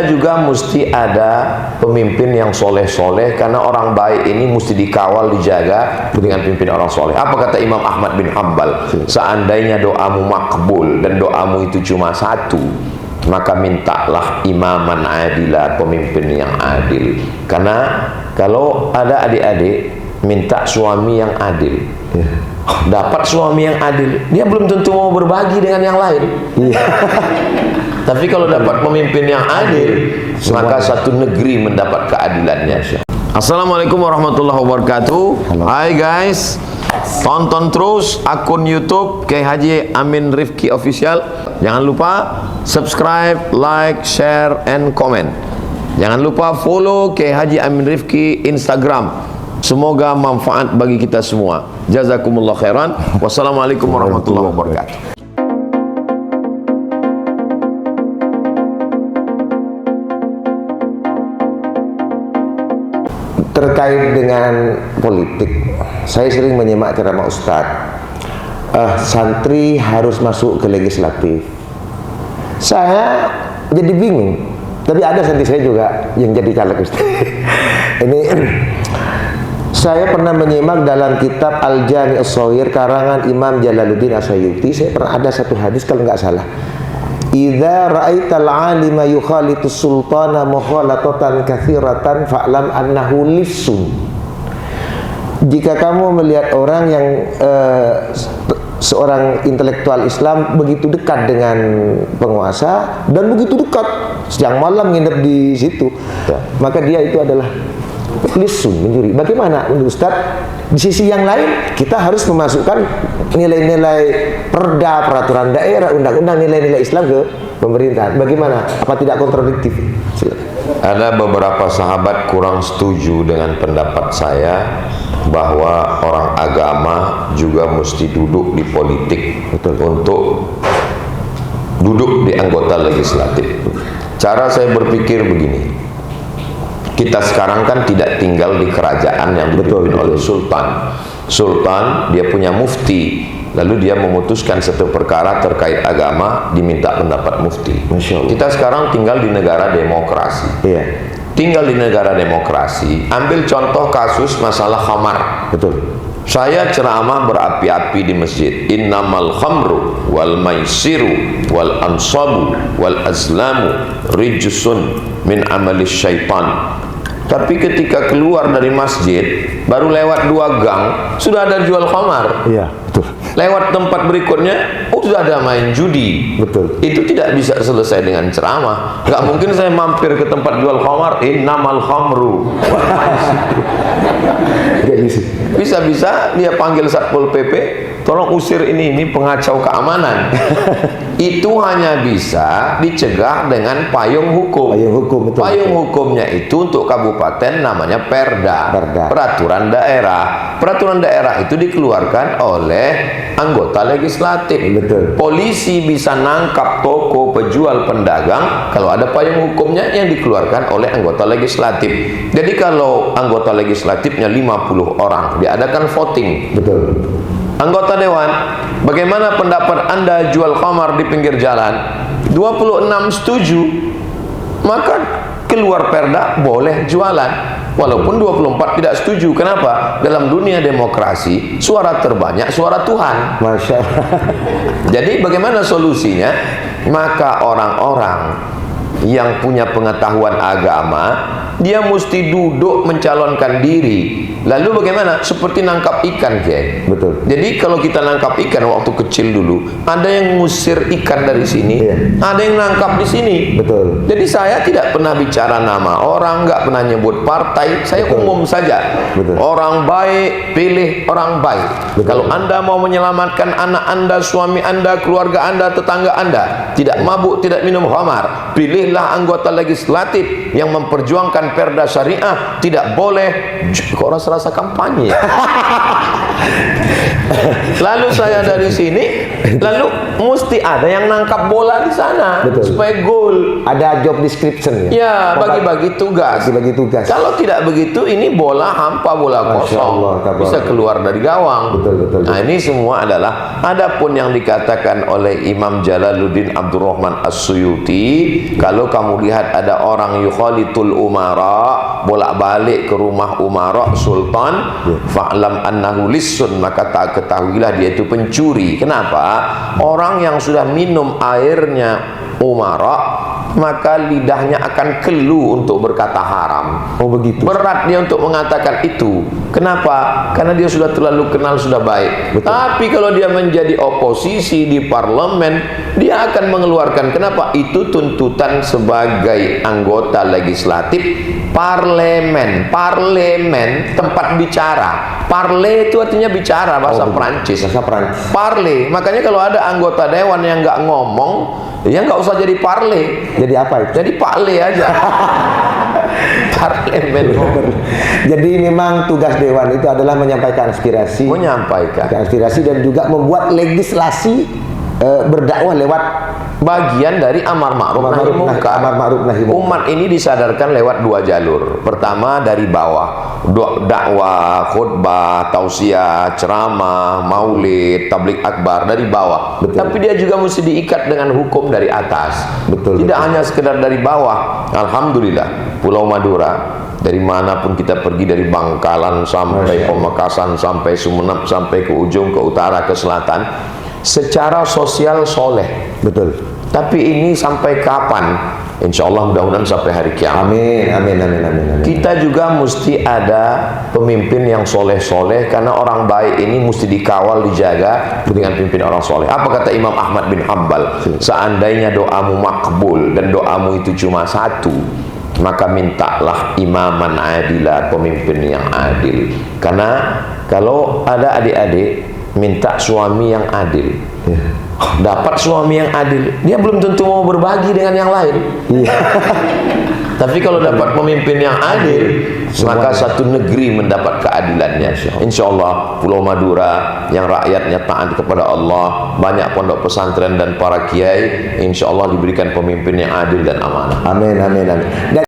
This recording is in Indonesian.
Juga mesti ada pemimpin yang soleh-soleh, karena orang baik ini mesti dikawal, dijaga dengan pimpin orang soleh. Apa kata Imam Ahmad bin Hanbal? Seandainya doamu makbul dan doamu itu cuma satu, maka mintalah imaman adilah, pemimpin yang adil. Karena kalau ada adik-adik minta suami yang adil, dapat suami yang adil, dia belum tentu mau berbagi dengan yang lain. Tapi kalau dapat pemimpin yang adil, maka satu negeri mendapat keadilannya. Assalamualaikum warahmatullahi wabarakatuh. Hai guys, tonton terus akun YouTube Kiai Haji Amin Rifki Official. Jangan lupa subscribe, like, share, and comment. Jangan lupa follow Kiai Haji Amin Rifki Instagram. Semoga manfaat bagi kita semua. Jazakumullah khairan. Wassalamualaikum warahmatullahi wabarakatuh. Terkait dengan politik, saya sering menyimak ceramah Ustadz, santri harus masuk ke legislatif. Saya jadi bingung, tapi ada santri saya juga yang jadi caleg Ustadz. Ini saya pernah menyimak dalam kitab Al-Jami' As-Shaghir karangan Imam Jalaluddin As-Suyuti. Saya pernah ada satu hadis kalau nggak salah, idza ra'aital 'alima yukhalitu sultana mukhalatatan katsiratan fa'lam annahu lifsun. Jika kamu melihat orang yang seorang intelektual Islam begitu dekat dengan penguasa dan begitu dekat siang malam nginep di situ, maka dia itu adalah lisun, mencuri. Bagaimana menurut Ustaz? Di sisi yang lain kita harus memasukkan nilai-nilai perda, peraturan daerah, undang-undang, nilai-nilai Islam ke pemerintahan. Bagaimana? Apa tidak kontradiktif? Silakan. Ada beberapa sahabat kurang setuju dengan pendapat saya bahwa orang agama juga mesti duduk di politik. Betul. Untuk duduk di anggota legislatif. Cara saya berpikir begini, kita sekarang kan tidak tinggal di kerajaan yang dipimpin oleh sultan. Sultan dia punya mufti, lalu dia memutuskan satu perkara terkait agama, diminta pendapat mufti. Kita sekarang tinggal di negara demokrasi. Tinggal di negara demokrasi. Ambil contoh kasus masalah khamar. Betul. Saya ceramah berapi-api di masjid. Innamal khamru wal maisiru wal ansabu wal azlamu rijsun min amalis syaitan. Tapi ketika keluar dari masjid, baru lewat 2 gang, sudah ada jual khamar. Iya, betul. Lewat tempat berikutnya, sudah ada main judi. Betul. Itu tidak bisa selesai dengan ceramah. Gak mungkin saya mampir ke tempat jual khamar, innamal khamru. Bisa-bisa dia panggil Satpol PP, tolong usir ini pengacau keamanan. Itu hanya bisa dicegah dengan payung hukum. Payung hukumnya itu untuk kabupaten namanya perda. Peraturan daerah. Peraturan daerah itu dikeluarkan oleh anggota legislatif. Betul. Polisi bisa nangkap toko, penjual, pedagang kalau ada payung hukumnya yang dikeluarkan oleh anggota legislatif. Jadi kalau anggota legislatifnya 50 orang, diadakan voting. Betul. Anggota dewan, bagaimana pendapat Anda jual khamar di pinggir jalan? 26 setuju, maka keluar perda boleh jualan. Walaupun 24 tidak setuju. Kenapa? Dalam dunia demokrasi, suara terbanyak suara Tuhan. Masya Allah. Jadi bagaimana solusinya? Maka orang-orang yang punya pengetahuan agama, dia mesti duduk mencalonkan diri. Lalu bagaimana? Seperti nangkap ikan, Kiai. Betul. Jadi kalau kita nangkap ikan waktu kecil dulu, ada yang ngusir ikan dari sini, ada yang nangkap di sini. Betul. Jadi saya tidak pernah bicara nama orang, nggak pernah nyebut partai. Saya umum saja. Betul. Orang baik, pilih orang baik. Betul. Kalau Anda mau menyelamatkan anak Anda, suami Anda, keluarga Anda, tetangga Anda, tidak mabuk, tidak minum khamar, pilihlah anggota legislatif yang memperjuangkan perda syariah. Tidak boleh kok rasa kampanye. Lalu saya dari sini Lalu mesti ada yang nangkap bola di sana. Betul. Supaya gol. Ada job description ya. Ya, bagi-bagi tugas. Bagi tugas. Kalau tidak begitu, ini bola hampa, bola Masya kosong, Allah, kabar. bisa keluar dari gawang. Betul. Nah, ini semua adalah adapun yang dikatakan oleh Imam Jalaluddin Abdurrahman As-Suyuti, kalau kamu lihat ada orang yukhalitul umara, bolak-balik ke rumah umara sultan, fa'lam annahu lissun, maka tak ketahuilah dia itu pencuri. Kenapa? Orang yang sudah minum airnya umara, maka lidahnya akan kelu untuk berkata haram. Oh begitu. Berat dia untuk mengatakan itu. Kenapa? Karena dia sudah terlalu kenal, sudah baik. Betul. Tapi kalau dia menjadi oposisi di parlemen, dia akan mengeluarkan. Kenapa? Itu tuntutan sebagai anggota legislatif parlemen. Parlemen tempat bicara. Parle itu artinya bicara, bahasa Prancis. Bahasa Prancis. Parle. Makanya kalau ada anggota dewan yang nggak ngomong, ya nggak usah jadi parle. Jadi apa itu? Jadi pakle aja. Parlemen. Jadi memang tugas dewan itu adalah menyampaikan aspirasi, aspirasi dan juga membuat legislasi, berdakwah lewat bagian dari amar ma'ruf nahi munkar. Umat ini disadarkan lewat dua jalur. Pertama dari bawah, dakwah, khutbah, tausiah, ceramah, maulid, tablik akbar dari bawah. Betul. Tapi dia juga mesti diikat dengan hukum dari atas. Tidak hanya sekedar dari bawah. Alhamdulillah, Pulau Madura, dari manapun kita pergi, dari Bangkalan sampai Pamekasan, sampai Sumeneb, sampai ke ujung, ke utara, ke selatan, secara sosial soleh. Betul. Tapi ini sampai kapan? Insya Allah mudah-mudahan sampai hari kiamat. Amin. Kita juga mesti ada pemimpin yang soleh-soleh, karena orang baik ini mesti dikawal, dijaga dengan pimpin orang soleh. Apa kata Imam Ahmad bin Hanbal? Seandainya doamu makbul dan doamu itu cuma satu, maka mintalah imaman adilah, pemimpin yang adil. Karena kalau ada adik-adik minta suami yang adil, dapat suami yang adil, dia belum tentu mau berbagi dengan yang lain. Tapi kalau dapat pemimpin yang adil, maka satu negeri mendapat keadilannya. Insya Allah Pulau Madura yang rakyatnya taat kepada Allah, banyak pondok pesantren dan para kiai, insya Allah diberikan pemimpin yang adil dan amanah. Amin. Dan